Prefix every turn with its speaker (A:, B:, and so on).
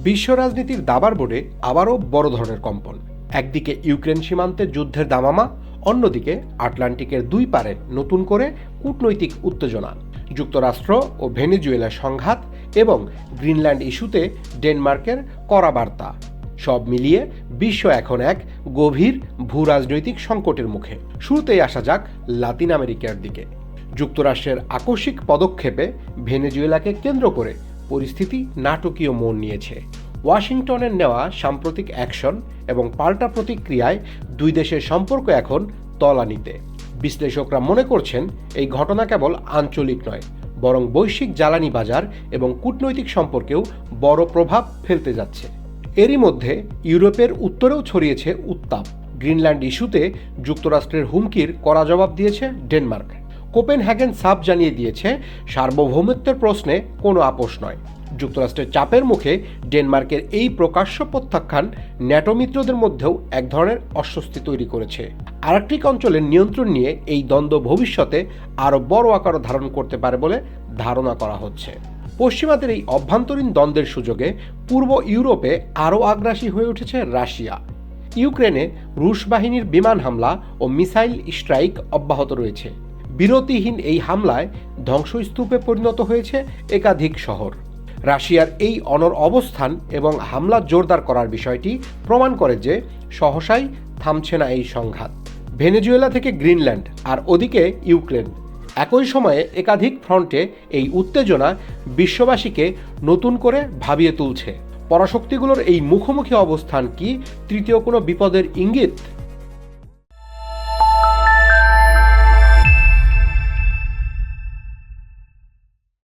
A: বিশ্ব রাজনীতির দাবার বোর্ডে আবারও বড় ধরনের কম্পন। একদিকে ইউক্রেন সীমান্তে যুদ্ধের দামামা, অন্যদিকে আটলান্টিকের দুই পারে নতুন করে কূটনৈতিক উত্তেজনা। যুক্তরাষ্ট্র ও ভেনেজুয়েলার সংঘাত এবং গ্রিনল্যান্ড ইস্যুতে ডেনমার্কের কড়া বার্তা, সব মিলিয়ে বিশ্ব এখন এক গভীর ভূরাজনৈতিক সংকটের মুখে। শুরুতেই আসা যাক লাতিন আমেরিকার দিকে। যুক্তরাষ্ট্রের আকস্মিক পদক্ষেপে ভেনেজুয়েলাকে কেন্দ্র করে পরিস্থিতি নাটকীয় মোড় নিয়েছে। ওয়াশিংটনের নেওয়া সাম্প্রতিক অ্যাকশন এবং পাল্টা প্রতিক্রিয়ায় দুই দেশের সম্পর্ক এখন তলানিতে। বিশ্লেষকরা মনে করছেন এই ঘটনা কেবল আঞ্চলিক নয়, বরং বৈশ্বিক জ্বালানি বাজার এবং কূটনৈতিক সম্পর্কেও বড় প্রভাব ফেলতে যাচ্ছে। এরই মধ্যে ইউরোপের উত্তরেও ছড়িয়েছে উত্তাপ। গ্রিনল্যান্ড ইস্যুতে যুক্তরাষ্ট্রের হুমকির কড়া জবাব দিয়েছে ডেনমার্ক। কোপেনহেগেন সাফ জানিয়ে দিয়েছে, সার্বভৌমত্বের প্রশ্নে কোনো আপোষ নয়। যুক্তরাষ্ট্রের চাপের মুখে ডেনমার্কের এই প্রকাশ্য প্রত্যাখ্যান ন্যাটো মিত্রদের মধ্যেও এক ধরনের অস্বস্তি তৈরি করেছে। আর্কটিক অঞ্চলের নিয়ন্ত্রণ নিয়ে এই দ্বন্দ্ব ভবিষ্যতে আরও বড় আকার ধারণ করতে পারে বলে ধারণা করা হচ্ছে। পশ্চিমাদের এই অভ্যন্তরীণ দ্বন্দ্বের সুযোগে পূর্ব ইউরোপে আরও আগ্রাসী হয়ে উঠেছে রাশিয়া। ইউক্রেনে রুশ বাহিনীর বিমান হামলা ও মিসাইল স্ট্রাইক অব্যাহত রয়েছে। বিরতিহীন এই হামলায় ধ্বংসস্তূপে পরিণত হয়েছে একাধিক শহর। রাশিয়ার এই অনড় অবস্থান এবং হামলা জোরদার করার বিষয়টি প্রমাণ করে যে সহসাই থামছে না এই সংঘাত। ভেনেজুয়েলা থেকে গ্রিনল্যান্ড আর ওদিকে ইউক্রেন, একই সময়ে একাধিক ফ্রন্টে এই উত্তেজনা বিশ্ববাসীকে নতুন করে ভাবিয়ে তুলছে। পরাশক্তিগুলোর এই মুখোমুখি অবস্থান কি তৃতীয় কোনো বিপদের ইঙ্গিত?